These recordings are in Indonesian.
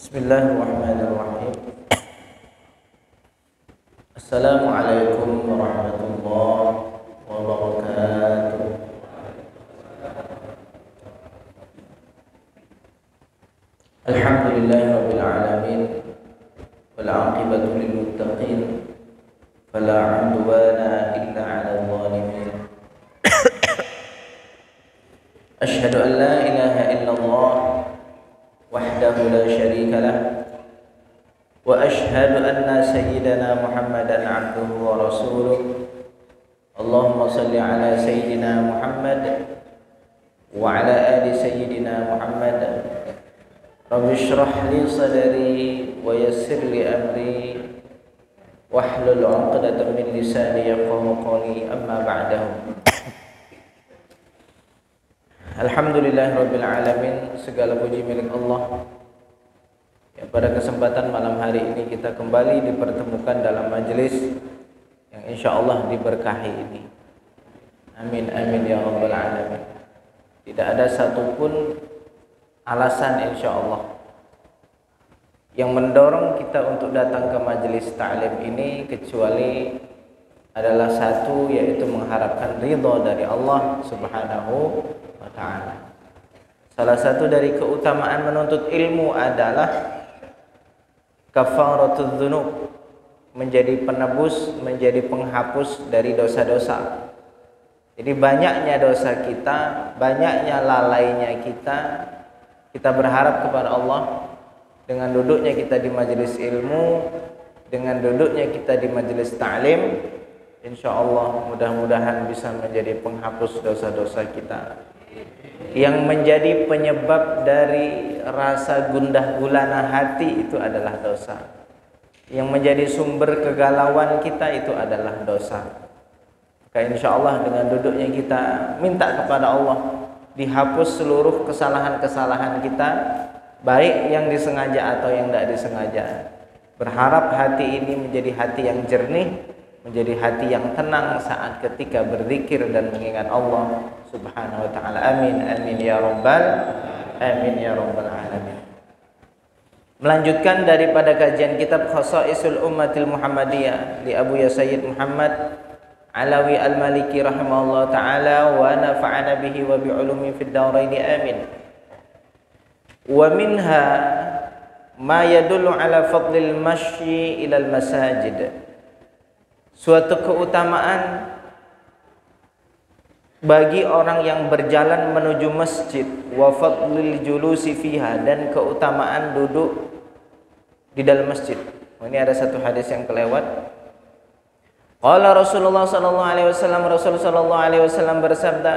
Bismillahirrahmanirrahim. Assalamualaikum warahmatullahi wabarakatuh. Alhamdulillahirabbil alamin wal 'aqibatu lil muttaqin fala 'udwana illa 'alal zalimin. Asyhadu an la ilaha illallah wahdahu la syarika lah wa asyhadu anna sayyidana Muhammadan 'abduhu wa rasuluh. Allahumma shalli ala sayyidina Muhammad wa ala ali sayyidina Muhammad. Rabbi shrah li sadri wa yassir li amri wahlul 'uqdatam min lisani yafqahu qawli, amma ba'dahu. Alhamdulillahirabbil alamin, segala puji milik Allah. Ya, pada kesempatan malam hari ini kita kembali dipertemukan dalam majelis yang insyaallah diberkahi ini. Amin amin ya rabbal alamin. Tidak ada satupun alasan insyaallah yang mendorong kita untuk datang ke majelis ta'lim ini kecuali adalah satu, yaitu mengharapkan ridha dari Allah Subhanahu wa ta'ala. Salah satu dari keutamaan menuntut ilmu adalah kafaratul dzunub, menjadi penebus, menjadi penghapus dari dosa-dosa. Jadi banyaknya dosa kita, banyaknya lalainya kita berharap kepada Allah dengan duduknya kita di majelis ilmu, dengan duduknya kita di majelis ta'lim, insyaallah mudah-mudahan bisa menjadi penghapus dosa-dosa kita. Yang menjadi penyebab dari rasa gundah gulana hati itu adalah dosa. Yang menjadi sumber kegalauan kita itu adalah dosa. Maka insyaallah dengan duduknya kita minta kepada Allah dihapus seluruh kesalahan-kesalahan kita, baik yang disengaja atau yang tidak disengaja. Berharap hati ini menjadi hati yang jernih, menjadi hati yang tenang saat ketika berzikir dan mengingat Allah Subhanahu wa ta'ala. Amin amin ya rabbal alamin. Melanjutkan daripada kajian kitab Khasaisul Ummatil Muhammadiyah li Abu Ya Sayyid Muhammad Alawi Al-Maliki rahimahullah ta'ala wa nafa'ana bihi wa bi'ulumi fid daraini amin. Wa minha ma yadullu ala fadlil masyi ilal masajid. Suatu keutamaan bagi orang yang berjalan menuju masjid, wa fadlil julusi fiha, dan keutamaan duduk di dalam masjid. Ini ada satu hadis yang kelewat. Qala Rasulullah sallallahu alaihi wasallam, Rasul sallallahu alaihi wasallam bersabda,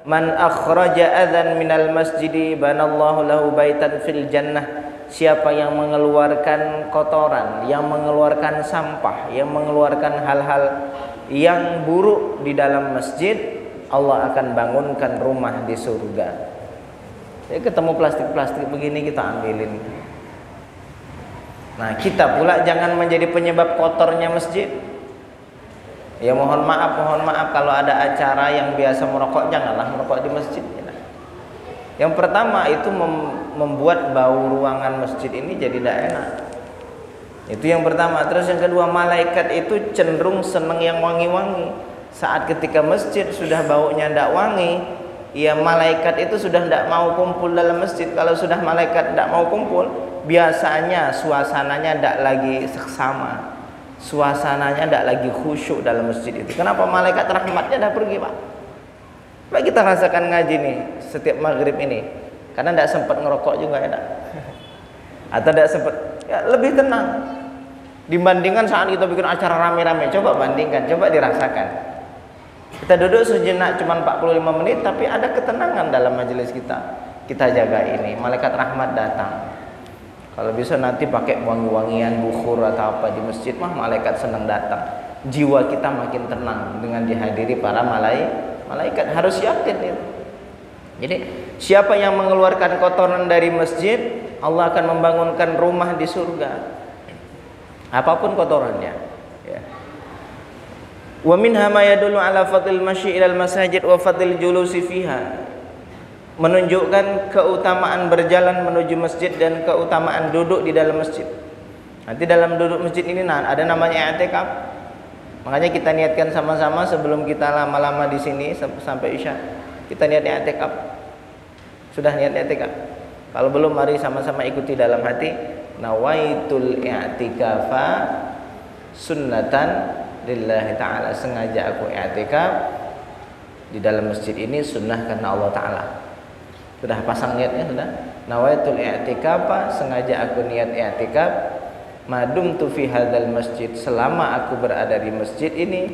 "Man akhraja adzan minal masjidi banallahu lahu baitan fil jannah." Siapa yang mengeluarkan kotoran, yang mengeluarkan sampah, yang mengeluarkan hal-hal yang buruk di dalam masjid, Allah akan bangunkan rumah di surga. Jadi ketemu plastik-plastik begini kita ambilin. Nah, kita pula jangan menjadi penyebab kotornya masjid. Ya mohon maaf kalau ada acara yang biasa merokok, janganlah merokok di masjid. Yang pertama itu membuat bau ruangan masjid ini jadi tidak enak. Itu yang pertama. Terus yang kedua, malaikat itu cenderung senang yang wangi-wangi. Saat ketika masjid sudah baunya tidak wangi, ya malaikat itu sudah tidak mau kumpul dalam masjid. Kalau sudah malaikat tidak mau kumpul, biasanya suasananya tidak lagi seksama, suasananya tidak lagi khusyuk dalam masjid itu. Kenapa? Malaikat rahmatnya dah pergi, Pak. Baik, kita rasakan ngaji nih setiap maghrib ini, karena tidak sempat ngerokok juga ya, atau tidak sempat, ya lebih tenang dibandingkan saat kita bikin acara rame-rame. Coba bandingkan, coba dirasakan. Kita duduk sejenak cuma 45 menit, tapi ada ketenangan dalam majelis kita. Kita jaga ini, malaikat rahmat datang. Kalau bisa nanti pakai wangi-wangian bukhur atau apa di masjid, malaikat senang datang. Jiwa kita makin tenang dengan dihadiri para malaikat, harus yakin itu. Jadi siapa yang mengeluarkan kotoran dari masjid, Allah akan membangunkan rumah di surga, apapun kotorannya, ya. Wa minha ma yadullu ala fadlil masyi ilal masajid wa fadlil julusi fiha. menunjukkan keutamaan berjalan menuju masjid dan keutamaan duduk di dalam masjid. Nanti dalam duduk masjid ini ada namanya i'tikaf. Makanya kita niatkan sama-sama sebelum kita lama-lama di sini sampai Isya. Kita niat i'tikaf. Sudah niat i'tikaf? Kalau belum, mari sama-sama ikuti dalam hati. Nawaitul i'tikafa sunnatan lillahi ta'ala. Sengaja aku i'tikaf di dalam masjid ini sunnah karena Allah Ta'ala. Sudah pasang niatnya? Sudah? Nawaitul i'tikafa, sengaja aku niat i'tikaf madumtu fi hadzal masjid, selama aku berada di masjid ini,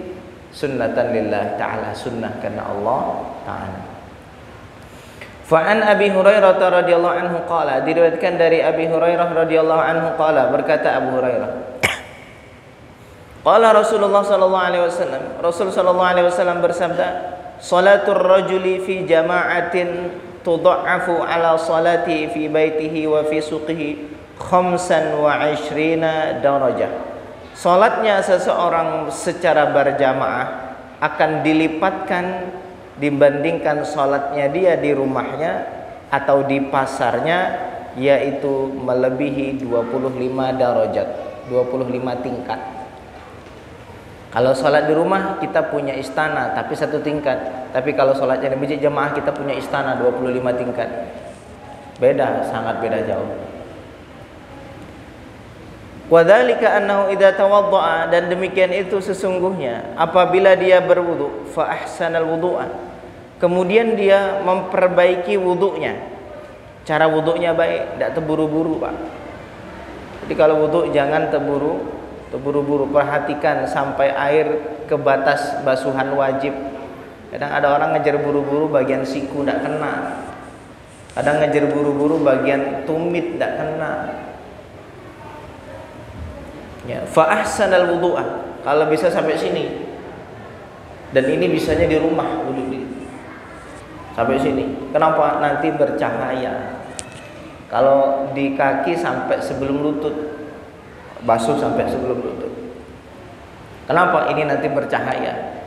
sunnatan lillahi ta'ala, sunnah karena Allah Ta'ala. Fa'an Abi Hurairah radhiyallahu anhu qala, diriwayatkan dari Abi Hurairah radhiyallahu anhu qala, berkata Abu Hurairah, qala Rasulullah sallallahu alaihi wasallam, Rasul sallallahu alaihi wasallam bersabda, salatul rajuli fi jama'atin tudha'afu ala salati fi baitihi wa fi suqihi 25 darajah. Salatnya seseorang secara berjamaah akan dilipatkan dibandingkan salatnya dia di rumahnya atau di pasarnya, yaitu melebihi 25 darajat, 25 tingkat. Kalau salat di rumah kita punya istana tapi satu tingkat, tapi kalau salatnya di masjid jamaah kita punya istana 25 tingkat. Beda, sangat beda jauh. Wadzalika annahu idza tawaddaa, dan demikian itu sesungguhnya apabila dia berwudu, fa ahsanal wudu'a, kemudian dia memperbaiki wudunya, cara wudunya baik, tidak terburu-buru, Pak. Jadi kalau wudu jangan terburu-buru, perhatikan sampai air ke batas basuhan wajib. Kadang ada orang ngejar buru-buru bagian siku tidak kena, kadang ngejar buru-buru bagian tumit tidak kena. Ya, fa ahsanal wudu'a, kalau bisa sampai sini. Dan ini bisanya di rumah wudu sampai sini. Kenapa? Nanti bercahaya. Kalau di kaki sampai sebelum lutut, basuh sampai sebelum lutut. Kenapa? Ini nanti bercahaya.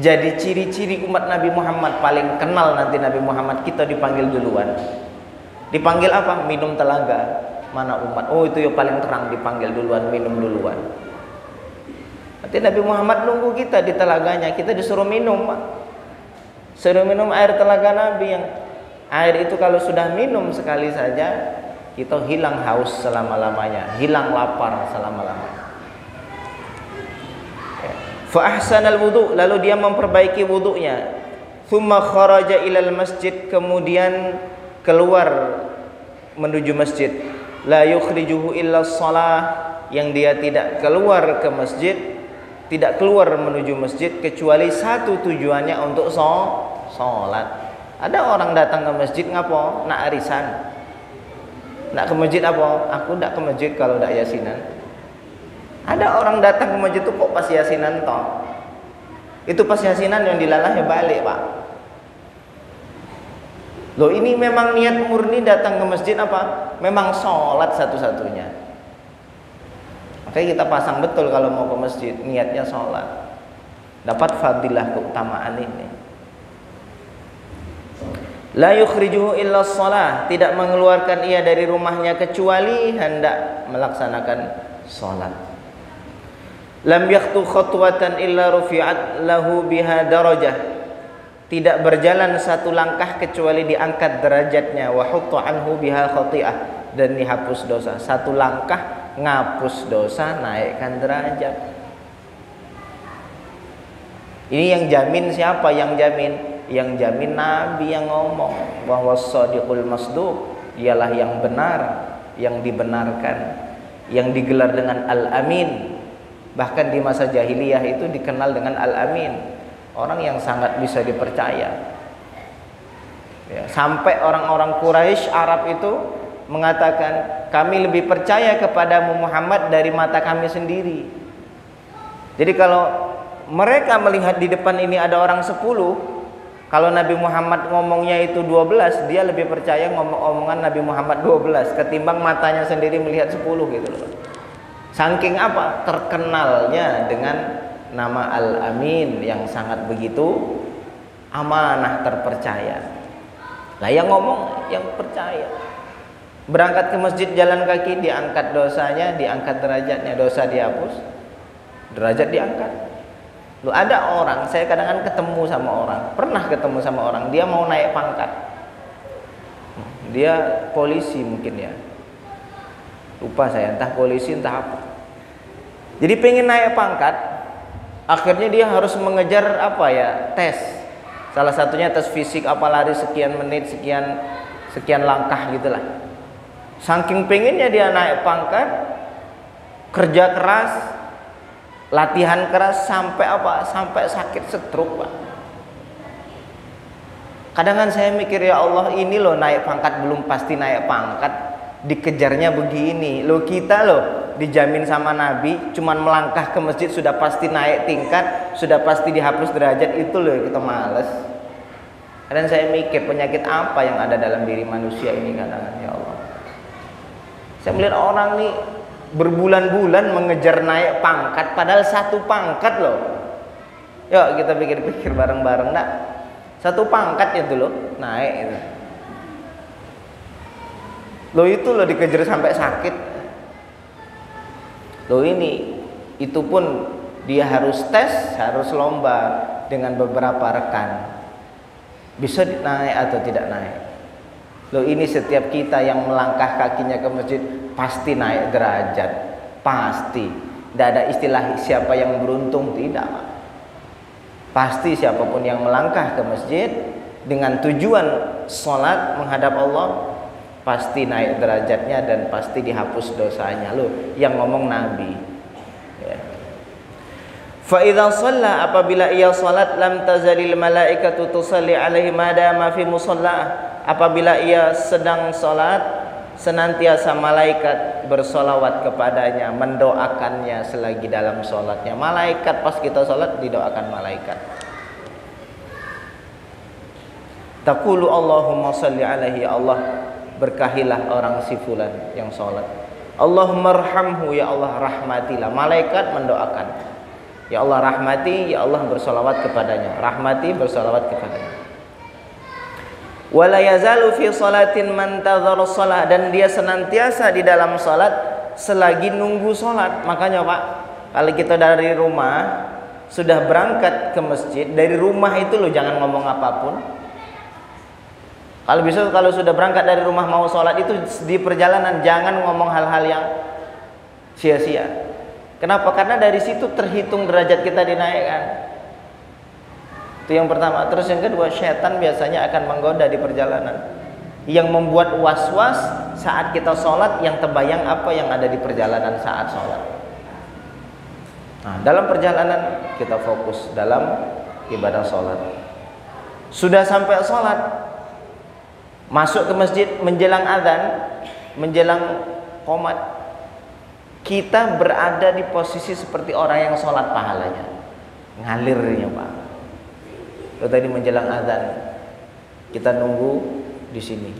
Jadi ciri-ciri umat Nabi Muhammad, paling kenal nanti Nabi Muhammad, kita dipanggil duluan. Dipanggil apa? Minum telaga. Mana umat? Oh, itu yang paling terang, dipanggil duluan, minum duluan. Nanti Nabi Muhammad nunggu kita di telaganya, kita disuruh minum, Pak. Suruh minum air telaga Nabi, yang air itu kalau sudah minum sekali saja kita hilang haus selama-lamanya, hilang lapar selama-lamanya. Fa ahsanal wudu, lalu dia memperbaiki wudunya. Tsumma kharaja ilal masjid, kemudian keluar menuju masjid. La yukhrijuhu illa shalah, yang dia tidak keluar ke masjid, tidak keluar menuju masjid kecuali satu tujuannya, untuk sholat. Ada orang datang ke masjid ngapo? Nak arisan. Nak ke masjid apa? Aku ndak ke masjid kalau ndak yasinan. Ada orang datang ke masjid itu kok pas yasinan toh. Itu pas yasinan yang dilalah ya balik, Pak. Loh, ini memang niat murni datang ke masjid apa? Memang sholat satu-satunya. Makanya kita pasang betul kalau mau ke masjid, niatnya sholat. Dapat fadilah keutamaan ini. La yukhrijuhu illa shalah, tidak mengeluarkan ia dari rumahnya kecuali hendak melaksanakan sholat. Lam yakhtu khatwatan illa rufi'at lahu biha darajah, tidak berjalan satu langkah kecuali diangkat derajatnya, wa hutta anhu biha khati'ah, dan dihapus dosa. Satu langkah ngapus dosa, naikkan derajat. Ini yang jamin siapa? Yang jamin Nabi yang ngomong bahwa shadiqul masduq, dialah yang benar, yang dibenarkan, yang digelar dengan al-amin. Bahkan di masa jahiliyah itu dikenal dengan al-amin, orang yang sangat bisa dipercaya. Ya, sampai orang-orang Quraisy Arab itu mengatakan, kami lebih percaya kepadamu Muhammad dari mata kami sendiri. Jadi kalau mereka melihat di depan ini ada orang 10, kalau Nabi Muhammad ngomongnya itu 12, dia lebih percaya omongan Nabi Muhammad 12 ketimbang matanya sendiri melihat 10 gitu loh. Saking apa? Terkenalnya dengan nama Al-Amin, yang sangat begitu amanah, terpercaya. Lah yang ngomong yang percaya. Berangkat ke masjid jalan kaki diangkat dosanya, diangkat derajatnya, dosa dihapus, derajat diangkat. Lu ada orang, saya kadang-kadang ketemu sama orang, pernah ketemu sama orang, dia mau naik pangkat. Dia polisi mungkin ya. Lupa saya, entah polisi entah apa. Jadi pengen naik pangkat, akhirnya dia harus mengejar apa ya, tes. Salah satunya tes fisik, apa lari sekian menit, sekian langkah gitulah. Saking pengennya dia naik pangkat, kerja keras, latihan keras sampai apa? Sampai sakit stroke, Pak. Kadang saya mikir, ya Allah, ini loh naik pangkat belum pasti naik pangkat, dikejarnya begini. Loh kita loh dijamin sama Nabi, cuman melangkah ke masjid sudah pasti naik tingkat, sudah pasti dihapus derajat, itu loh kita males. Kadang saya mikir penyakit apa yang ada dalam diri manusia ini kadang-kadang, ya Allah. Saya melihat orang nih berbulan-bulan mengejar naik pangkat, padahal satu pangkat loh. Yuk kita pikir-pikir bareng-bareng, nak. Satu pangkat itu loh, naik itu. Loh itu loh dikejar sampai sakit. Loh ini, itu pun dia harus tes, harus lomba dengan beberapa rekan. Bisa naik atau tidak naik. Loh ini setiap kita yang melangkah kakinya ke masjid pasti naik derajat, pasti. Tidak ada istilah siapa yang beruntung, tidak. Pasti siapapun yang melangkah ke masjid dengan tujuan sholat menghadap Allah, pasti naik derajatnya dan pasti dihapus dosanya. Loh yang ngomong Nabi ya. Fa idza shalla, apabila ia salat, lam tazalil malaikatu tusalli alaihi madama fi musalla. Apabila ia sedang salat, senantiasa malaikat bersolawat kepadanya, mendoakannya selagi dalam salatnya. Malaikat pas kita salat didoakan malaikat. Taqulu Allahumma salli alaihi, ya Allah berkahilah orang si fulan yang salat. Allahumma arhamhu, ya Allah rahmatilah. Malaikat mendoakan, ya Allah rahmati, ya Allah bersolawat kepadanya. Rahmati, bersolawat kepadanya. Wala yazalu fi salatin man tadhara shalah, dan dia senantiasa di dalam salat selagi nunggu salat. Makanya Pak, kalau kita dari rumah sudah berangkat ke masjid, dari rumah itu loh jangan ngomong apapun. Kalau bisa, kalau sudah berangkat dari rumah mau salat itu di perjalanan jangan ngomong hal-hal yang sia-sia. Kenapa? Karena dari situ terhitung derajat kita dinaikkan. Itu yang pertama. Terus yang kedua, setan biasanya akan menggoda di perjalanan, yang membuat was-was saat kita sholat, yang terbayang apa yang ada di perjalanan saat sholat. Nah, dalam perjalanan kita fokus dalam ibadah sholat. Sudah sampai sholat, masuk ke masjid, menjelang adzan, menjelang qomat, kita berada di posisi seperti orang yang sholat pahalanya, ngalirnya Pak. Tadi menjelang azan kita nunggu di sini.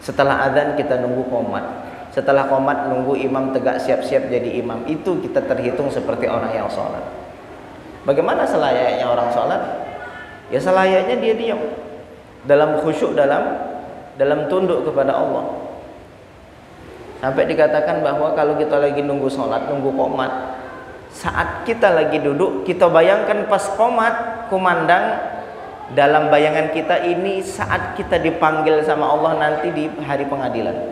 Setelah azan kita nunggu qomat. Setelah qomat nunggu imam tegak siap-siap jadi imam. Itu kita terhitung seperti orang yang sholat. Bagaimana selayaknya orang sholat? Ya selayaknya dia diam, dalam khusyuk, dalam tunduk kepada Allah. Sampai dikatakan bahwa kalau kita lagi nunggu sholat, nunggu qomat, saat kita lagi duduk, kita bayangkan pas qomat kumandang, dalam bayangan kita ini saat kita dipanggil sama Allah nanti di hari pengadilan.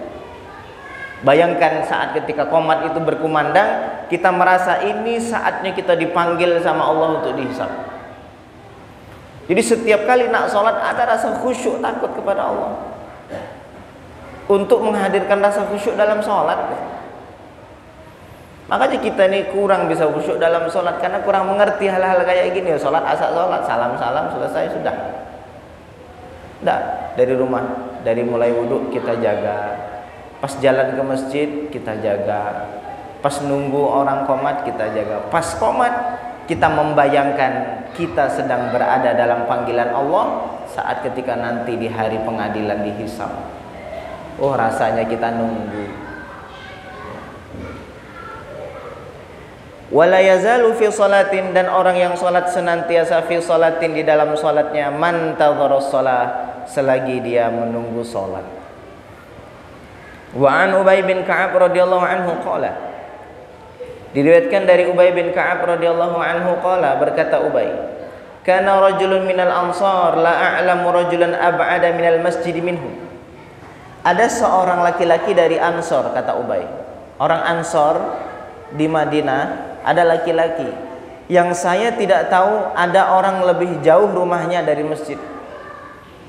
Bayangkan saat ketika qomat itu berkumandang, kita merasa ini saatnya kita dipanggil sama Allah untuk dihisab. Jadi setiap kali nak sholat ada rasa khusyuk, takut kepada Allah, untuk menghadirkan rasa khusyuk dalam sholat. Makanya kita ini kurang bisa khusyuk dalam sholat karena kurang mengerti hal-hal kayak gini. Sholat asal sholat, salam-salam selesai sudah. Tidak, dari rumah, dari mulai wudhu kita jaga, pas jalan ke masjid kita jaga, pas nunggu orang qomat kita jaga, pas qomat kita membayangkan kita sedang berada dalam panggilan Allah saat ketika nanti di hari pengadilan dihisab. Oh rasanya kita nunggu. Wala yazalu fi salatin, dan orang yang salat senantiasa fi salatin di dalam salatnya, man tadhara shalah, selagi dia menunggu salat. Wa an Ubay bin Ka'ab radhiyallahu anhu qala, diriwayatkan dari Ubay bin Ka'ab radhiyallahu anhu qala, berkata Ubay, kana rajulun minal ansar la a'lamu rajulan ab'ada minal masjid minhu. Ada seorang laki-laki dari Ansor, kata Ubay. Orang Ansor di Madinah ada laki-laki yang saya tidak tahu ada orang lebih jauh rumahnya dari masjid.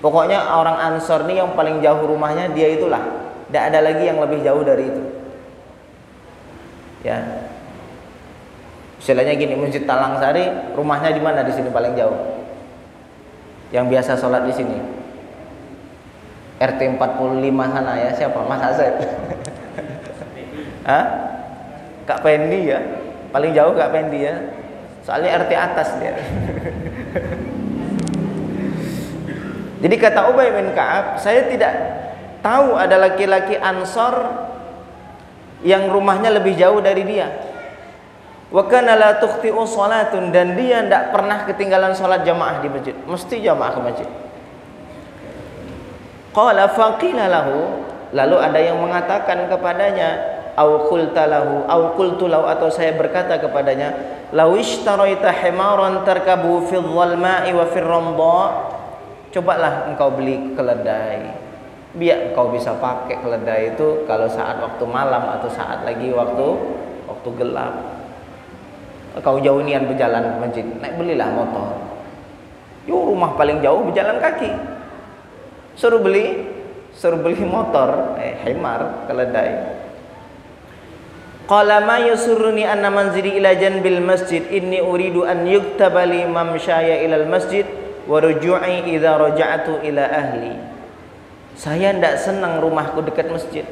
Pokoknya orang Ansor ini yang paling jauh rumahnya dia itulah. Tidak ada lagi yang lebih jauh dari itu. Ya. Istilahnya gini, Masjid Talang Sari, rumahnya di mana di sini paling jauh? Yang biasa sholat di sini. RT 45 sana ya, siapa? Mas Asep. Hah? Kak Pendi ya. Paling jauh Kak Pendi ya. Soalnya RT atas dia. Jadi kata Ubay bin Ka'ab, saya tidak tahu ada laki-laki Ansor yang rumahnya lebih jauh dari dia. Wa kana la tukhti'u salatun, dan dia tidak pernah ketinggalan salat jamaah di masjid, mesti jamaah ke masjid. Qala faqila lahu, lalu ada yang mengatakan kepadanya, au qulta lahu, au qultu lahu, atau saya berkata kepadanya, law ishtaraita himaran tarkabu fil dhalma'i wa fir ramdha, cobalah engkau beli keledai, biar engkau bisa pakai keledai itu kalau saat waktu malam atau saat lagi waktu gelap. Kau jauh nian berjalan ke masjid, naik belilah motor. Yo, rumah paling jauh berjalan kaki. Suruh beli motor, himar, keledai. Qala ma yusurruni anna manzili ila janbil masjid inni uridu an yuktaba li mamshaya ila al masjid wa ruju'i idza raja'tu ila ahli. Saya tidak senang rumahku dekat masjid.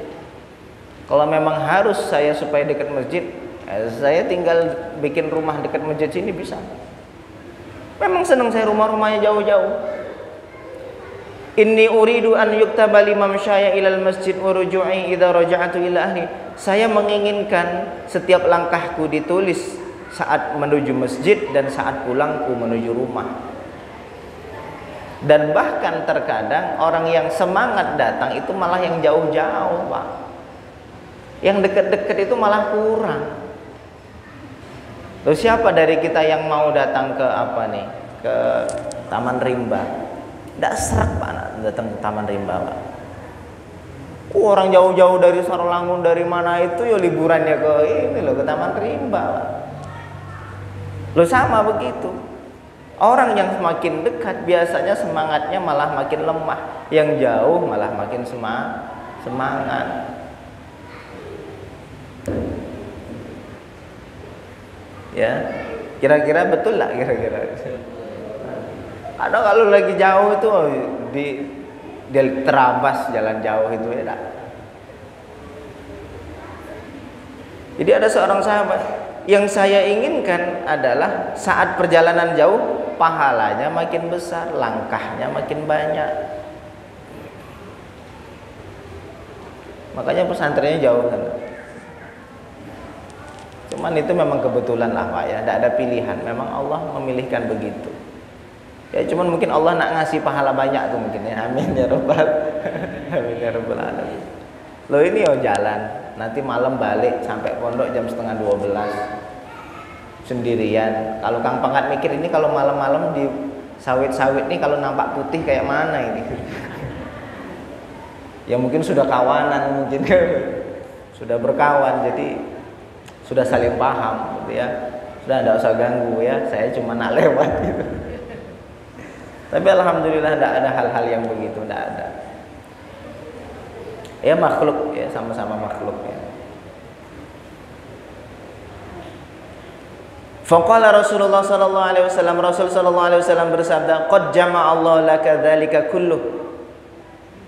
Kalau memang harus saya supaya dekat masjid, saya tinggal bikin rumah dekat masjid sini bisa. Memang senang saya rumah-rumahnya jauh-jauh. Inni uridu an yuktaba li mamshaya ila al masjid wa ruju'i idza raja'tu ila ahli. Saya menginginkan setiap langkahku ditulis saat menuju masjid dan saat pulangku menuju rumah. Dan bahkan terkadang orang yang semangat datang itu malah yang jauh-jauh, Pak. Yang dekat-dekat itu malah kurang. Terus siapa dari kita yang mau datang ke ke Taman Rimba? Tidak serak, Pak, datang ke Taman Rimba, Pak. Orang jauh-jauh dari Sarolangun, dari mana itu ya liburannya ke ke Taman Rimba, Pak. Loh, sama begitu. Orang yang semakin dekat biasanya semangatnya malah makin lemah, yang jauh malah makin semangat. Ya, kira-kira betul lah kira-kira. Ada kalau lagi jauh itu di terabas jalan jauh itu ya. Jadi ada seorang sahabat yang saya inginkan adalah saat perjalanan jauh pahalanya makin besar, langkahnya makin banyak. Makanya pesantrennya jauh kan. Cuman itu memang kebetulan lah, Pak, ya, tidak ada pilihan. Memang Allah memilihkan begitu. Ya cuman mungkin Allah nak ngasih pahala banyak tuh mungkin ya. Amin ya rabbal amin ya rabbal alamin. Loh, ini jalan, nanti malam balik sampai pondok jam 11:30 sendirian. Kalau Kang Pangkat mikir ini kalau malam-malam di sawit-sawit nih kalau nampak putih kayak mana ini? Ya mungkin sudah kawanan, mungkin sudah berkawan, jadi sudah saling paham gitu ya. Sudah tidak usah ganggu ya, saya cuma nak lewat gitu. Tapi alhamdulillah tidak ada hal-hal yang begitu, tidak ada. Ya makhluk ya, sama-sama makhluk ya. Faqala Rasulullah sallallahu alaihi wasallam, Rasul sallallahu alaihi wasallam bersabda, qad jama'a Allah laka dzalika kulluh.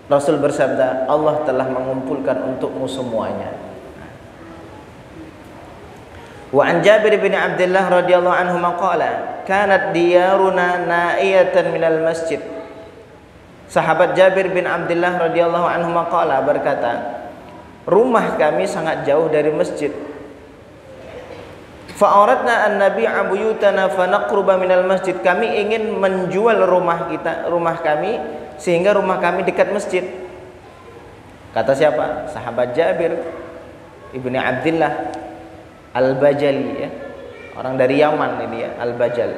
Rasul bersabda, Allah telah mengumpulkan untukmu semuanya. Wa an Jabir bin Abdullah radhiyallahu anhu qala, kanat diyaruna na'iyatan minal masjid. Sahabat Jabir bin Abdullah radhiyallahu anhu qala berkata, rumah kami sangat jauh dari masjid. Fa aradna an nabi'a buyutana fa naqruba minal masjid. Kami ingin menjual rumah kami sehingga rumah kami dekat masjid. Kata siapa? Sahabat Jabir ibni Abdillah Al-Bajali, ya, orang dari Yaman ini, ya, Al-Bajal.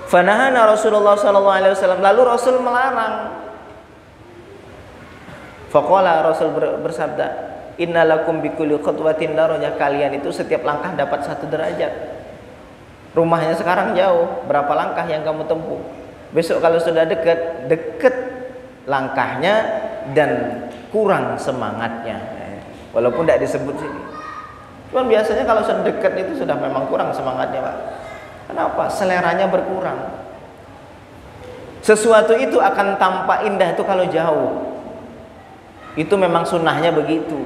Fanahana Rasulullah sallallahu alaihi wasallam, lalu Rasul melarang. Faqala, Rasul bersabda, innalakum bikulli khutwatin darajah, kalian itu setiap langkah dapat 1 derajat. Rumahnya sekarang jauh, berapa langkah yang kamu tempuh? Besok kalau sudah dekat langkahnya dan kurang semangatnya. Walaupun tidak disebut sini. Cuman biasanya kalau sudah dekat itu sudah memang kurang semangatnya, Pak. Kenapa? Seleranya berkurang. Sesuatu itu akan tampak indah itu kalau jauh. Itu memang sunnahnya begitu.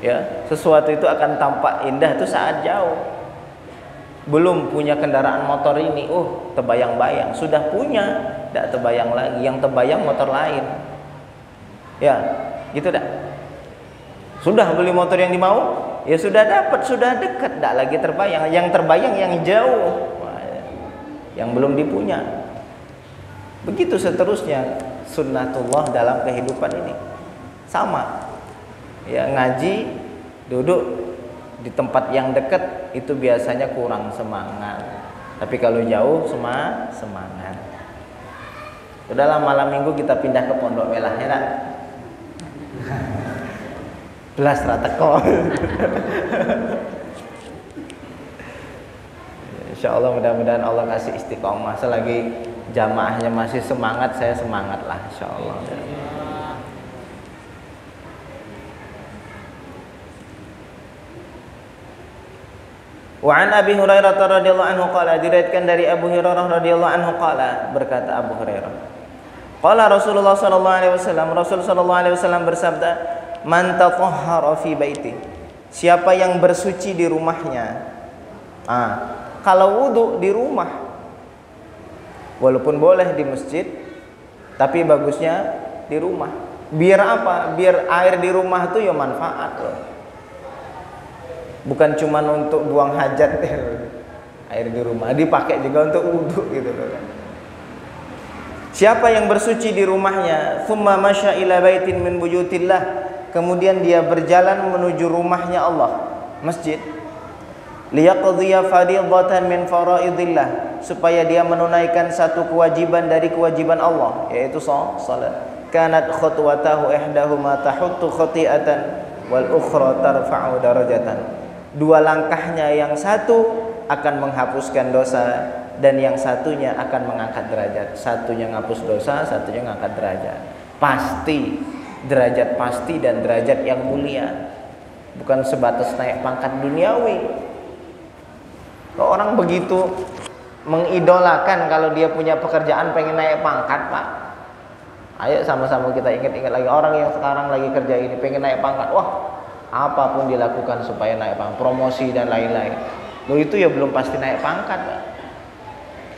Ya, sesuatu itu akan tampak indah itu saat jauh. Belum punya kendaraan motor ini, terbayang-bayang. Sudah punya, tidak terbayang lagi. Yang terbayang motor lain. Ya, gitu dah. Sudah beli motor yang dimau, ya sudah dapat, sudah dekat, tidak lagi terbayang. Yang terbayang yang jauh, yang belum dipunya. Begitu seterusnya sunnatullah dalam kehidupan ini. Sama. Ya, ngaji, duduk di tempat yang dekat itu biasanya kurang semangat. Tapi kalau jauh semangat. Udahlah, malam minggu kita pindah ke Pondok Melah, ya nak? Belas rateko. Insya Allah mudah-mudahan Allah kasih istiqomah. Selagi jamaahnya masih semangat, saya semangat lah, insya Allah. Wa an Abi Hurairah radhiyallahu anhu qala, diriwayatkan dari Abu Hurairah radhiyallahu anhu qala, berkata Abu Hurairah, qala Rasulullah sallallahu alaihi wasallam, Rasul sallallahu alaihi wasallam bersabda, man tatahhara fi baiti, siapa yang bersuci di rumahnya. Kalau wudu di rumah, walaupun boleh di masjid, tapi bagusnya di rumah. Biar apa? Biar air di rumah itu ya manfaat loh. Bukan cuma untuk buang hajat air di rumah, dipakai juga untuk wudu gitu loh. Siapa yang bersuci di rumahnya, thumma masya ila baitin min buyutillah, kemudian dia berjalan menuju rumahnya Allah, masjid, liyaqdhiya fardhatan min faraidillah, supaya dia menunaikan satu kewajiban dari kewajiban Allah, yaitu salat. Kanat khutwatahu ihdahuma tahuttu khati'atan wal ukhra tarfa'u darajatan. 2 langkahnya, yang satu akan menghapuskan dosa dan yang satunya akan mengangkat derajat. Satunya ngapus dosa, satunya ngangkat derajat. Pasti, derajat pasti dan derajat yang mulia. Bukan sebatas naik pangkat duniawi. Kalau orang begitu mengidolakan kalau dia punya pekerjaan pengen naik pangkat, Pak. Ayo sama-sama kita ingat-ingat lagi, orang yang sekarang lagi kerja ini pengen naik pangkat. Wah, apapun dilakukan supaya naik pangkat, promosi dan lain-lain. Loh, itu ya belum pasti naik pangkat, Pak.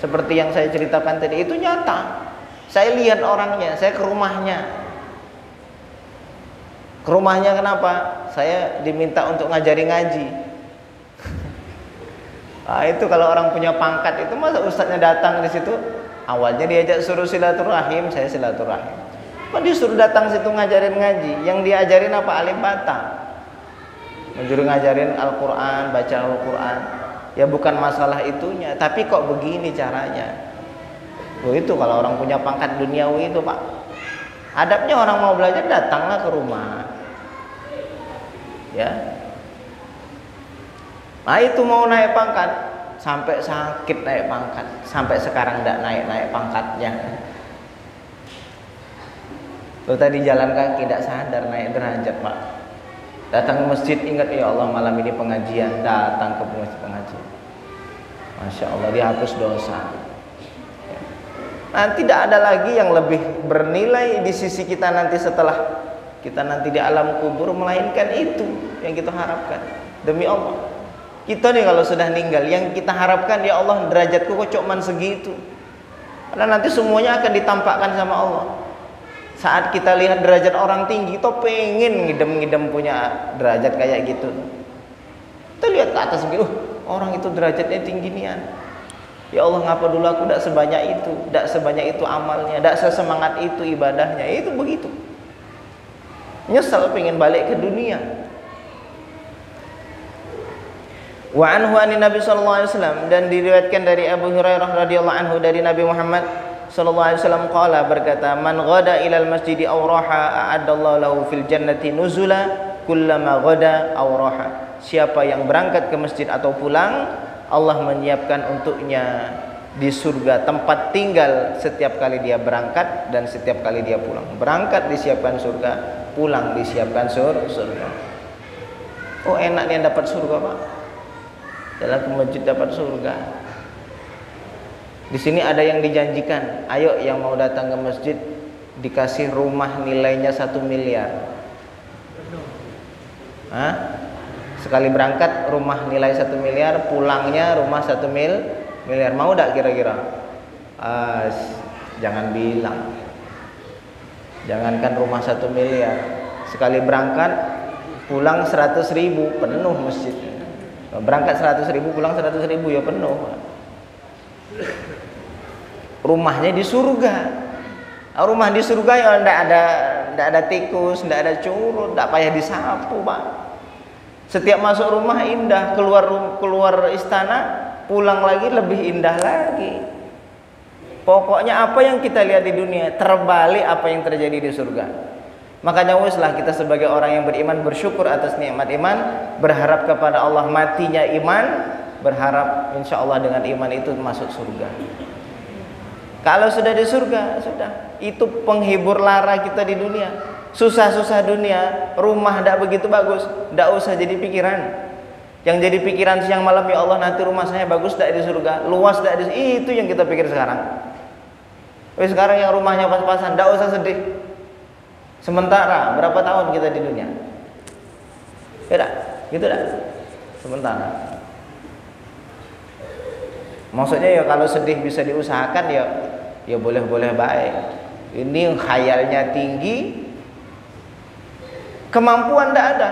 Seperti yang saya ceritakan tadi, itu nyata. Saya lihat orangnya, saya ke rumahnya. Ke rumahnya kenapa? Saya diminta untuk ngajari ngaji. Itu kalau orang punya pangkat itu, masa ustadznya datang di situ, awalnya diajak suruh silaturahim, saya silaturahim. Kok disuruh datang situ ngajarin ngaji? Yang diajarin apa? Alif bata. Menjuru ngajarin Al-Quran, baca Al-Quran. Ya bukan masalah itunya, tapi kok begini caranya. Loh, itu kalau orang punya pangkat duniawi itu, Pak. Adabnya orang mau belajar, datanglah ke rumah. Ya. Nah, itu mau naik pangkat, sampai sakit naik pangkat, sampai sekarang tidak naik pangkatnya. Lo tadi jalan kaki tidak sadar naik derajat, Pak. Datang ke masjid, ingat, ya Allah malam ini pengajian, datang ke masjid pengajian. Masya Allah, dihapus dosa. Nah, tidak ada lagi yang lebih bernilai di sisi kita nanti setelah kita nanti di alam kubur, melainkan itu yang kita harapkan. Demi Allah, kita nih kalau sudah meninggal, yang kita harapkan, ya Allah derajatku kok cuman segitu. Karena nanti semuanya akan ditampakkan sama Allah. Saat kita lihat derajat orang tinggi, kita pengen ngidem-ngidem punya derajat kayak gitu. Kita lihat ke atas begitu, orang itu derajatnya tinggi nian. Ya Allah, ngapa dulu aku tidak sebanyak itu amalnya, tidak sesemangat itu ibadahnya. Itu begitu. Nyesal pengen balik ke dunia. Wa anhu anin Nabi sallallahu alaihi wasallam, dan diriwayatkan dari Abu Hurairah radhiyallahu anhu dari Nabi Muhammad sallallahu alaihi wasallam qala, berkata, man ghada ilal masjidi aw raha a'addallahu lahu fil jannati nuzula kullama ghada aw raha. Siapa yang berangkat ke masjid atau pulang, Allah menyiapkan untuknya di surga tempat tinggal setiap kali dia berangkat dan setiap kali dia pulang. Berangkat disiapkan surga, pulang disiapkan surga. Oh, enak nih dapat surga, Pak. Dalam ke masjid dapat surga. Di sini ada yang dijanjikan, ayo yang mau datang ke masjid dikasih rumah nilainya 1 miliar. Hah? Sekali berangkat rumah nilai 1 miliar, pulangnya rumah 1 miliar. Mau tak kira-kira? Jangan bilang. Jangankan rumah 1 miliar, sekali berangkat pulang 100.000 penuh masjid. Berangkat 100.000, pulang 100.000 ya penuh. Rumahnya di surga. Rumah di surga ya tidak ada tikus, tidak ada curut, tidak payah disapu, Pak. Setiap masuk rumah indah, keluar istana, pulang lagi lebih indah lagi. Pokoknya apa yang kita lihat di dunia terbalik apa yang terjadi di surga. Makanya weslah kita sebagai orang yang beriman bersyukur atas nikmat iman, berharap kepada Allah, matinya iman, berharap insya Allah dengan iman itu masuk surga. Kalau sudah di surga, sudah. Itu penghibur lara kita di dunia. Susah-susah dunia, rumah tidak begitu bagus, tidak usah jadi pikiran. Yang jadi pikiran siang malam, ya Allah nanti rumah saya bagus tidak di surga, luas tidak di, itu yang kita pikir sekarang. Sekarang yang rumahnya pas-pasan, tidak usah sedih. Sementara berapa tahun kita di dunia? Tidak, gitu dah. Sementara. Maksudnya ya kalau sedih bisa diusahakan ya boleh-boleh baik. Ini khayalnya tinggi, kemampuan tidak ada.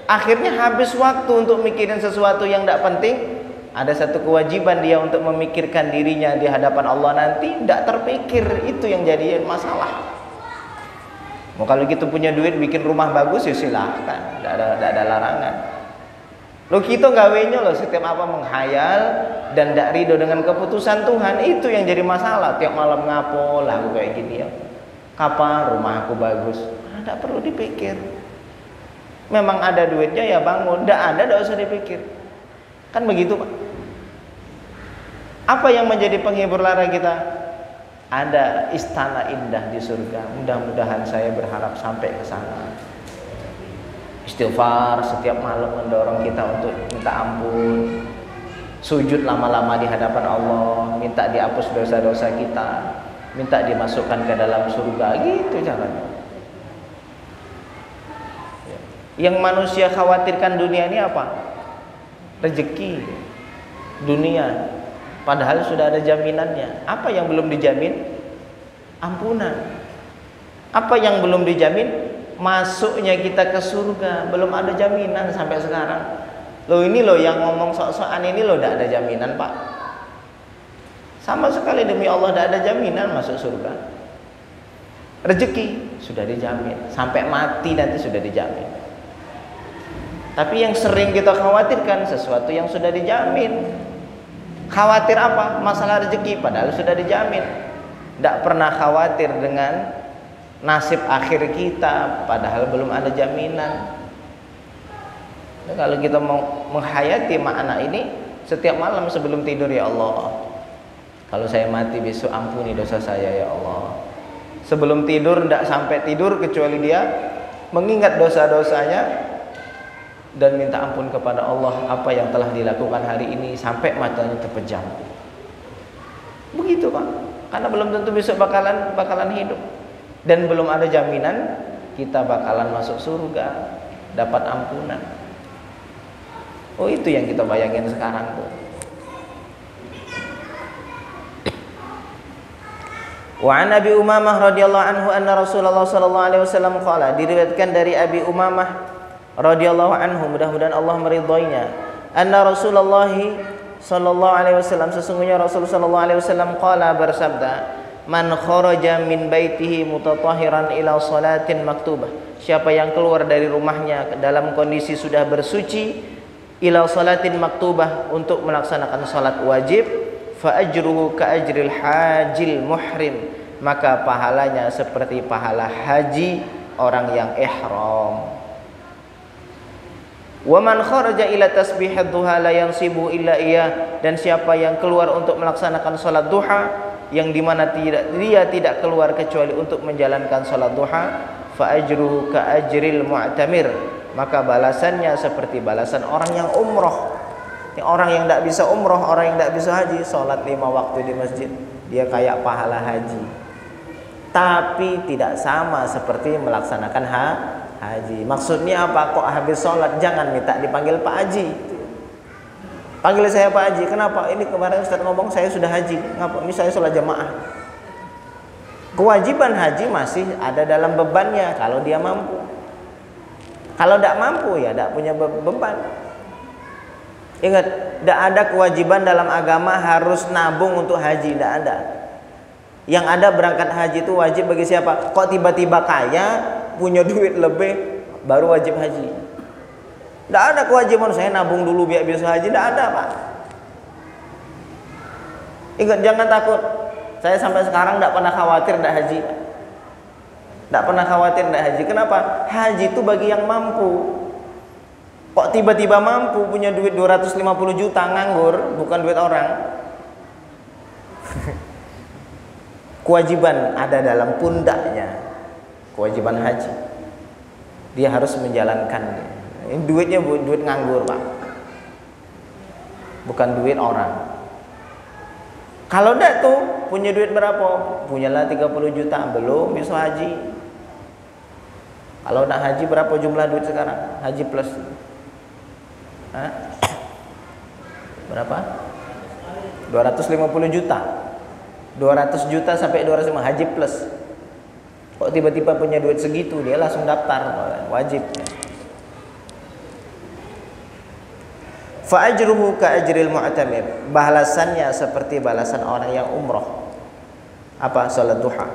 Akhirnya habis waktu untuk mikirin sesuatu yang tidak penting. Ada satu kewajiban dia untuk memikirkan dirinya di hadapan Allah nanti, tidak terpikir. Itu yang jadi masalah. Mau kalau gitu punya duit bikin rumah bagus ya silahkan, tidak ada larangan. Lo kita gawenya loh setiap apa menghayal dan tidak ridho dengan keputusan Tuhan, itu yang jadi masalah. Tiap malam ngapo lah aku kayak gini ya. Kapan rumah aku bagus? Tidak perlu dipikir. Memang ada duitnya ya bangun, tidak usah dipikir. Kan begitu, Pak. Apa yang menjadi penghibur lara kita? Ada istana indah di surga. Mudah-mudahan saya berharap sampai ke sana. Istighfar setiap malam mendorong kita untuk minta ampun. Sujud lama-lama di hadapan Allah, minta dihapus dosa-dosa kita, minta dimasukkan ke dalam surga. Gitu caranya. Yang manusia khawatirkan dunia ini apa? Rezeki dunia. Padahal sudah ada jaminannya. Apa yang belum dijamin? Ampunan. Apa yang belum dijamin? Masuknya kita ke surga. Belum ada jaminan sampai sekarang. Loh ini loh yang ngomong sok-sokan ini loh tidak ada jaminan, Pak. Sama sekali demi Allah tidak ada jaminan masuk surga. Rezeki sudah dijamin. Sampai mati nanti sudah dijamin. Tapi yang sering kita khawatirkan sesuatu yang sudah dijamin. Khawatir apa? Masalah rezeki, padahal sudah dijamin. Tidak pernah khawatir dengan nasib akhir kita, padahal belum ada jaminan. Nah, kalau kita mau menghayati makna ini setiap malam sebelum tidur, ya Allah, kalau saya mati besok ampuni dosa saya ya Allah. Sebelum tidur tidak sampai tidur kecuali dia mengingat dosa-dosanya dan minta ampun kepada Allah apa yang telah dilakukan hari ini sampai matanya terpejam. Begitu, Pak. Karena belum tentu besok bakalan hidup dan belum ada jaminan kita bakalan masuk surga, dapat ampunan. Oh, itu yang kita bayangin sekarang tuh. Wa an Abi Umamah radhiyallahu anhu anna Rasulullah sallallahu alaihi wasallam qala, diriwayatkan dari Abi Umamah radhiyallahu anhu, mudah-mudahan Allah meridhoinya, anna Rasulullah sallallahu alaihi wasallam, sesungguhnya Rasul sallallahu alaihi wasallam qala, bersabda, man kharaja min baitihi mutatahhiran ila salatin maktubah, siapa yang keluar dari rumahnya dalam kondisi sudah bersuci, ila salatin maktubah, untuk melaksanakan salat wajib, fa ajruhu ka ajril hajil muhrim, maka pahalanya seperti pahala haji orang yang ihram. Wa man kharaja ila tasbihad duha la yansibu illa iya, dan siapa yang keluar untuk melaksanakan salat duha, yang dimana dia tidak keluar kecuali untuk menjalankan salat duha, fa ajruhu ka ajril mu'tamir, maka balasannya seperti balasan orang yang umroh. Orang yang tidak bisa umroh, orang yang tidak bisa haji, salat 5 waktu di masjid, dia kayak pahala haji, tapi tidak sama seperti melaksanakan haji. Maksudnya apa? Kok habis sholat jangan minta dipanggil Pak Haji. Panggil saya Pak Haji. Kenapa? Ini kemarin Ustaz ngomong saya sudah haji. Ngapa? Ini saya sholat jamaah. Kewajiban haji masih ada dalam bebannya kalau dia mampu. Kalau tidak mampu ya tidak punya beban. Ingat, tidak ada kewajiban dalam agama harus nabung untuk haji, tidak ada. Yang ada berangkat haji itu wajib bagi siapa? Kok tiba-tiba kaya, punya duit lebih baru wajib haji? Tidak ada kewajiban saya nabung dulu biar bisa haji, tidak ada, Pak. Ingat, jangan takut. Saya sampai sekarang tidak pernah khawatir tidak haji. Tidak pernah khawatir tidak haji. Kenapa? Haji itu bagi yang mampu. Kok tiba-tiba mampu punya duit 250 juta nganggur, bukan duit orang. Kewajiban ada dalam pundaknya, kewajiban haji. Dia harus menjalankan. Ini duitnya duit nganggur, Pak, bukan duit orang. Kalau enggak tuh punya duit berapa? Punyalah 30 juta, belum bisa haji. Kalau enggak haji berapa jumlah duit sekarang? Haji plus. Hah? Berapa? 250 juta. 200 juta sampai 250 haji plus. Kok tiba-tiba punya duit segitu, dia langsung daftar, wajib. Fa ajruhu ka ajril mu'tamir, balasannya seperti balasan orang yang umroh. Apa? Salat duha.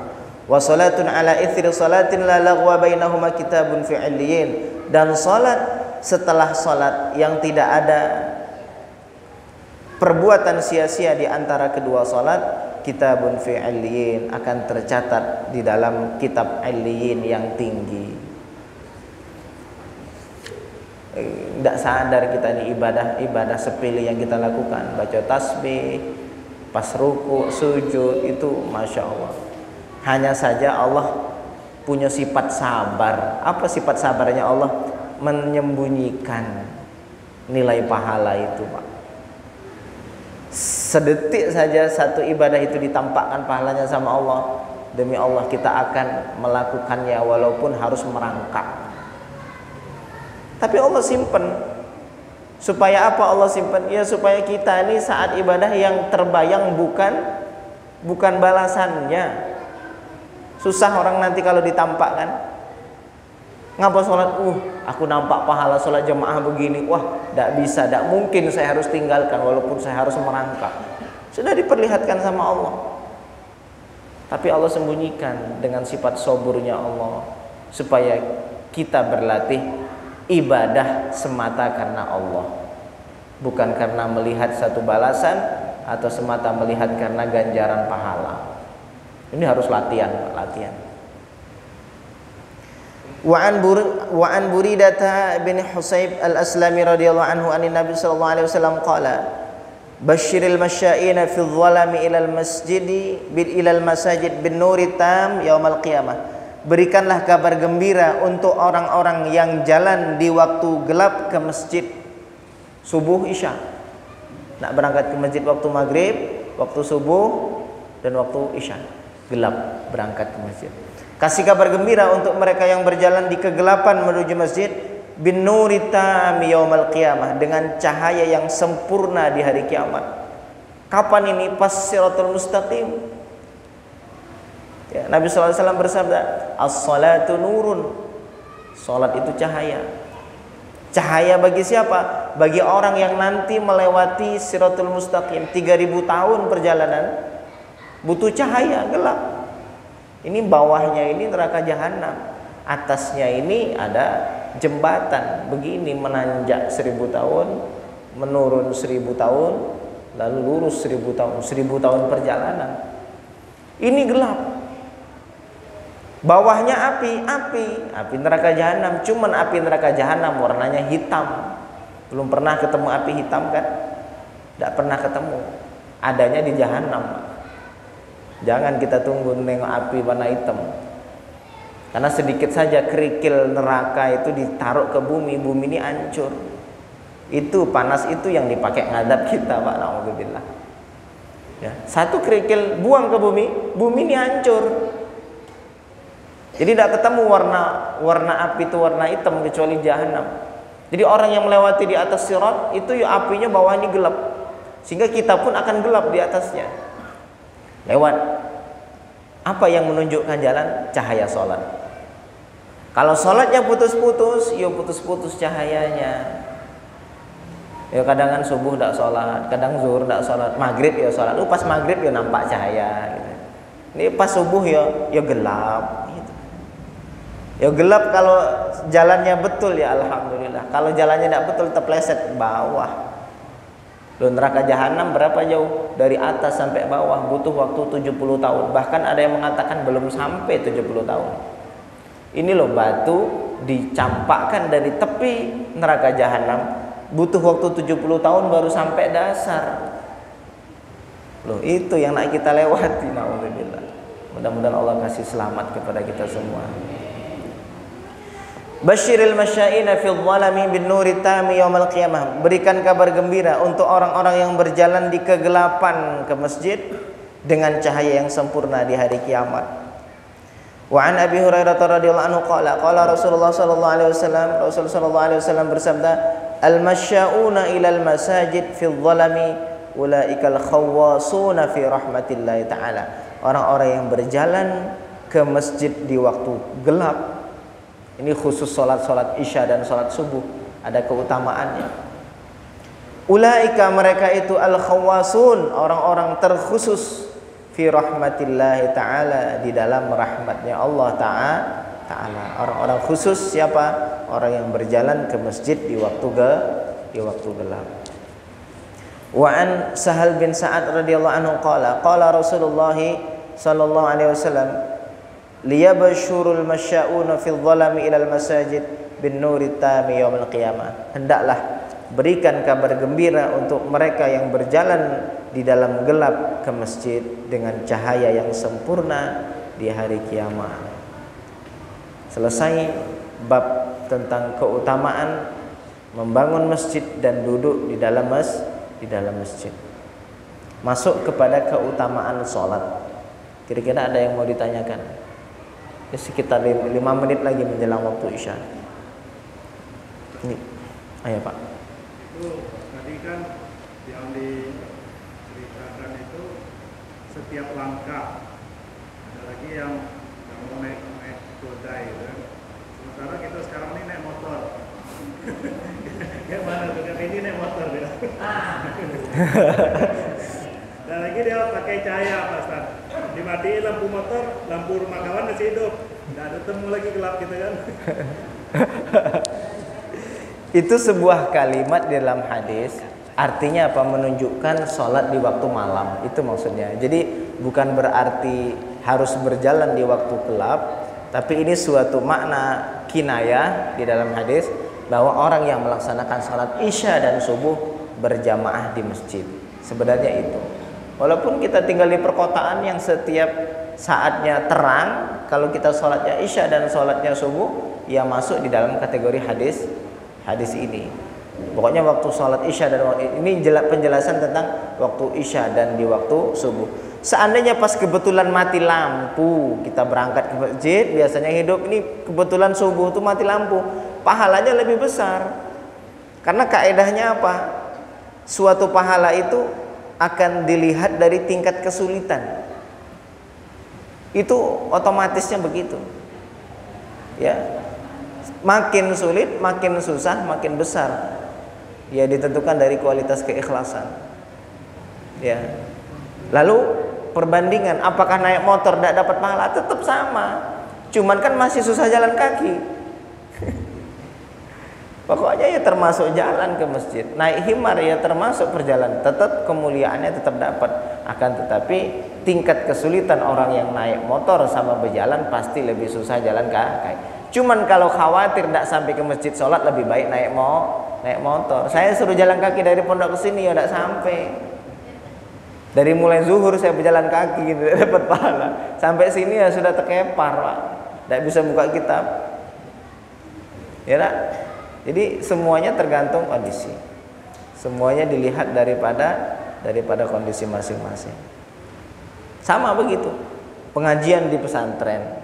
Wa salatun ala ithri salatin la laghwa bainahuma kitabun fi 'illiyin, dan salat setelah salat yang tidak ada perbuatan sia-sia di antara kedua salat, kitabun fi 'illiyin, akan tercatat di dalam kitab 'illiyin yang tinggi. Tidak sadar kita ini ibadah sepele yang kita lakukan, baca tasbih, pas ruku, sujud, itu Masya Allah. Hanya saja Allah punya sifat sabar. Apa sifat sabarnya Allah? Menyembunyikan nilai pahala itu, Pak. Sedetik saja satu ibadah itu ditampakkan pahalanya sama Allah, demi Allah kita akan melakukannya walaupun harus merangkak. Tapi Allah simpen. Supaya apa Allah simpen? Ya supaya kita ini saat ibadah yang terbayang bukan balasannya. Susah orang nanti kalau ditampakkan. Ngapa sholat? Aku nampak pahala sholat jamaah begini. Wah, tidak bisa, tidak mungkin saya harus tinggalkan walaupun saya harus merangkak. Sudah diperlihatkan sama Allah. Tapi Allah sembunyikan dengan sifat saburnya Allah, supaya kita berlatih ibadah semata karena Allah, bukan karena melihat satu balasan atau semata melihat karena ganjaran pahala. Ini harus latihan. Wa an Buridata bin Husayb al-Aslami radhiyallahu anhu anin Nabi sallallahu alaihi wasallam qala basyiril masya'ina fi dhalami ilal masjidi ilal masajid bin nuri tam yaumal qiyamah. Berikanlah kabar gembira untuk orang-orang yang jalan di waktu gelap ke masjid subuh isya. Nak berangkat ke masjid waktu maghrib, waktu subuh, dan waktu isya. Gelap berangkat ke masjid. Kasih kabar gembira untuk mereka yang berjalan di kegelapan menuju masjid bin nuri tam yaumal qiyamah, dengan cahaya yang sempurna di hari kiamat. Kapan ini? Pas siratul mustaqim. Ya, Nabi SAW bersabda, as-salatu nurun, salat itu cahaya. Cahaya bagi siapa? Bagi orang yang nanti melewati Siratul Mustaqim. 3000 tahun perjalanan, butuh cahaya, gelap. Ini bawahnya ini neraka jahanam, atasnya ini ada jembatan begini, menanjak 1000 tahun, menurun 1000 tahun, lalu lurus 1000 tahun, 1000 tahun perjalanan. Ini gelap. Bawahnya api neraka jahanam. Cuman api neraka jahanam warnanya hitam. Belum pernah ketemu api hitam kan? Tidak pernah ketemu. Adanya di jahanam. Jangan kita tunggu nengok api warna hitam. Karena sedikit saja kerikil neraka itu ditaruh ke bumi, bumi ini hancur. Itu panas itu yang dipakai ngadab kita, Pak. Nauzubillah. Ya, satu kerikil buang ke bumi, bumi ini hancur. Jadi tidak ketemu warna api itu warna hitam kecuali jahanam. Jadi orang yang melewati di atas sirat itu ya apinya bawah ini gelap. Sehingga kita pun akan gelap di atasnya. Lewat apa yang menunjukkan jalan? Cahaya sholat. Kalau sholatnya putus-putus, ya putus-putus cahayanya. Ya kadang subuh tidak sholat, kadang zuhur tidak sholat, maghrib ya sholat. Pas maghrib ya nampak cahaya. Gitu. Ini pas subuh ya gelap. Gitu. Ya gelap kalau jalannya betul ya alhamdulillah. Kalau jalannya tidak betul terpleset bawah. Loh, neraka jahanam berapa jauh? Dari atas sampai bawah butuh waktu 70 tahun. Bahkan ada yang mengatakan belum sampai 70 tahun. Ini loh batu dicampakkan dari tepi neraka jahanam, butuh waktu 70 tahun baru sampai dasar. Loh, itu yang nak kita lewati. Nauzubillah. Mudah-mudahan Allah kasih selamat kepada kita semua. Basyiril masyaina fil zalami bin nuri tami yaumil qiyamah. Berikan kabar gembira untuk orang-orang yang berjalan di kegelapan ke masjid dengan cahaya yang sempurna di hari kiamat. Wa an Abi Hurairah radhiyallahu anhu qala Rasulullah sallallahu alaihi wasallam, Rasul sallallahu alaihi wasallam bersabda, al-masya'una ilal masajid fil zalami ulaikal khawwasuna fi rahmatillahi ta'ala. Orang-orang yang berjalan ke masjid di waktu gelap. Ini khusus sholat isya dan sholat subuh, ada keutamaannya. Ulaika mereka itu al-khawwasun, orang-orang terkhusus fi rahmatillahi ta'ala, di dalam rahmatnya Allah ta'ala. Orang-orang khusus siapa? Orang yang berjalan ke masjid di waktu gelap. Wa an Sahal bin Sa'ad radhiyallahu anhu qala Rasulullah sallallahu alaihi wasallam, liyabashurul masya'una fil zalami ilal masajid bin nuri tami yaumil qiyamah. Hendaklah berikan kabar gembira untuk mereka yang berjalan di dalam gelap ke masjid dengan cahaya yang sempurna di hari kiamat. Selesai bab tentang keutamaan membangun masjid dan duduk di dalam masjid. Masuk kepada keutamaan sholat. Kira-kira ada yang mau ditanyakan? Ya, sekitar 5 menit lagi menjelang waktu isya. Ini, ayo Pak. Itu tadi kan yang diceritakan itu setiap langkah. Ada lagi yang mau naik kuda itu. Sementara kita sekarang ini naik motor. Kayak mana tuh kan ini naik motor dia. Dan lagi dia pakai cahaya Pak Ustaz. Dimatiin lampu motor, lampu rumah kawan masih hidup. Nggak ada temu lagi gelap gitu kan. Itu sebuah kalimat di dalam hadis. Artinya apa? Menunjukkan sholat di waktu malam. Itu maksudnya. Jadi bukan berarti harus berjalan di waktu gelap, tapi ini suatu makna kinayah di dalam hadis bahwa orang yang melaksanakan sholat isya dan subuh berjamaah di masjid. Sebenarnya itu. Walaupun kita tinggal di perkotaan yang setiap saatnya terang, kalau kita sholatnya isya dan sholatnya subuh, ya masuk di dalam kategori hadis ini. Pokoknya waktu sholat isya dan ini penjelasan tentang waktu isya dan di waktu subuh. Seandainya pas kebetulan mati lampu, kita berangkat ke masjid, biasanya hidup ini kebetulan subuh itu mati lampu, pahalanya lebih besar. Karena kaedahnya apa? Suatu pahala itu akan dilihat dari tingkat kesulitan. Itu otomatisnya begitu. Ya. Makin sulit, makin susah, makin besar. Ya ditentukan dari kualitas keikhlasan. Ya. Lalu perbandingan apakah naik motor tidak dapat pahala? Tetap sama. Cuman kan masih susah jalan kaki. Pokoknya ya termasuk jalan ke masjid. Naik himar ya termasuk perjalanan. Tetap kemuliaannya tetap dapat. Akan tetapi tingkat kesulitan orang yang naik motor sama berjalan pasti lebih susah jalan kaki. Cuman kalau khawatir tidak sampai ke masjid sholat, lebih baik naik motor. Saya suruh jalan kaki dari pondok ke sini ya tidak sampai. Dari mulai zuhur saya berjalan kaki gitu, dapat pahala. Sampai sini ya sudah terkepar, Pak. Tidak bisa buka kitab. Ya tak? Jadi semuanya tergantung kondisi. Semuanya dilihat daripada kondisi masing-masing. Sama begitu. Pengajian di pesantren.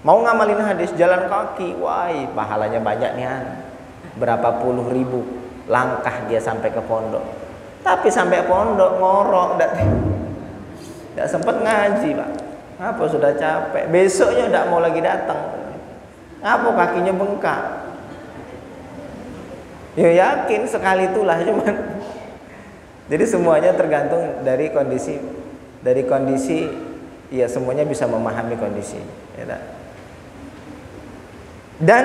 Mau ngamalin hadis jalan kaki, wah, pahalanya banyak nih. Berapa puluh ribu langkah dia sampai ke pondok. Tapi sampai pondok ngorok, tidak sempat ngaji, Pak. Apa sudah capek? Besoknya tidak mau lagi datang. Apa kakinya bengkak? Ya yakin sekali itulah cuman. Jadi semuanya tergantung dari kondisi ya semuanya bisa memahami kondisi, ya tak? Dan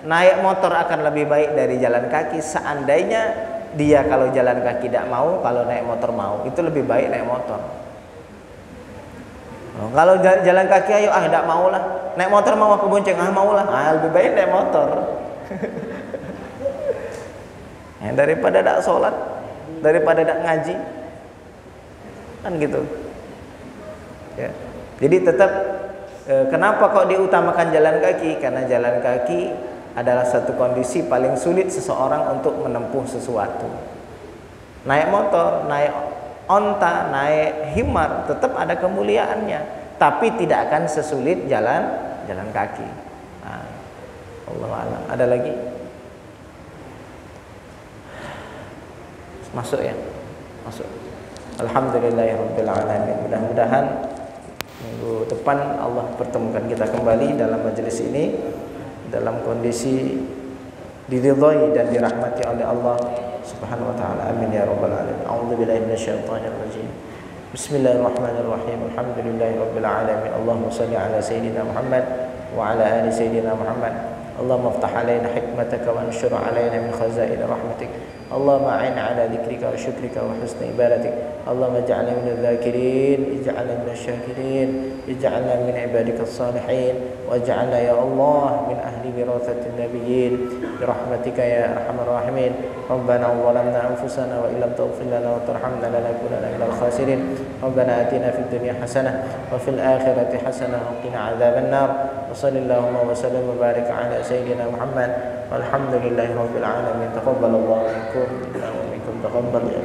naik motor akan lebih baik dari jalan kaki seandainya dia kalau jalan kaki tidak mau, kalau naik motor mau, itu lebih baik naik motor. Kalau jalan kaki ayo tidak mau lah, naik motor mau aku bonceng, mau lah, lebih baik naik motor. Daripada tidak sholat, daripada tidak ngaji, kan gitu. Ya. Jadi tetap kenapa kok diutamakan jalan kaki? Karena jalan kaki adalah satu kondisi paling sulit seseorang untuk menempuh sesuatu. Naik motor, naik onta, naik himar tetap ada kemuliaannya, tapi tidak akan sesulit jalan kaki. Nah, Allah a'lam. Ada lagi? Masuk ya? Masuk. Alhamdulillahirabbil alamin. Mudah-mudahan minggu depan Allah pertemukan kita kembali dalam majelis ini dalam kondisi diridhai dan dirahmati oleh Allah Subhanahu wa taala. Amin ya rabbal alamin. A'udzubillahi minasyaitonir rajim. Bismillahirrahmanirrahim. Alhamdulillahirabbil alamin. Allahumma shalli ala sayidina Muhammad wa ala ali sayidina Muhammad. Allahumma iftah alaina hikmataka wa anshur alaina min khazain rahmatik. Allahumma a'inna ala dzikrika wa syukrika wa husni ibadatik. Allahumma ij'alna minadh dhakirin, ij'alna minasy syakirin, ij'alna min ibadikas salihin, waj'alna ya Allah min ahli wirathatin nabiyyin bi rahmatika ya arhamar rahimin. Rabbana zalamna anfusana wa illam taghfir lana wa tarhamna lanakunanna minal khasirin. Rabbana atina fid dunya hasanah wa fil akhirati hasanah wa qina adzaban nar. Wa sallallahu wa sallam wa barik ala sayyidina Muhammad. Walhamdulillahirabbil alamin. Taqabbalallahu minkum wa minkum taqabbal ya.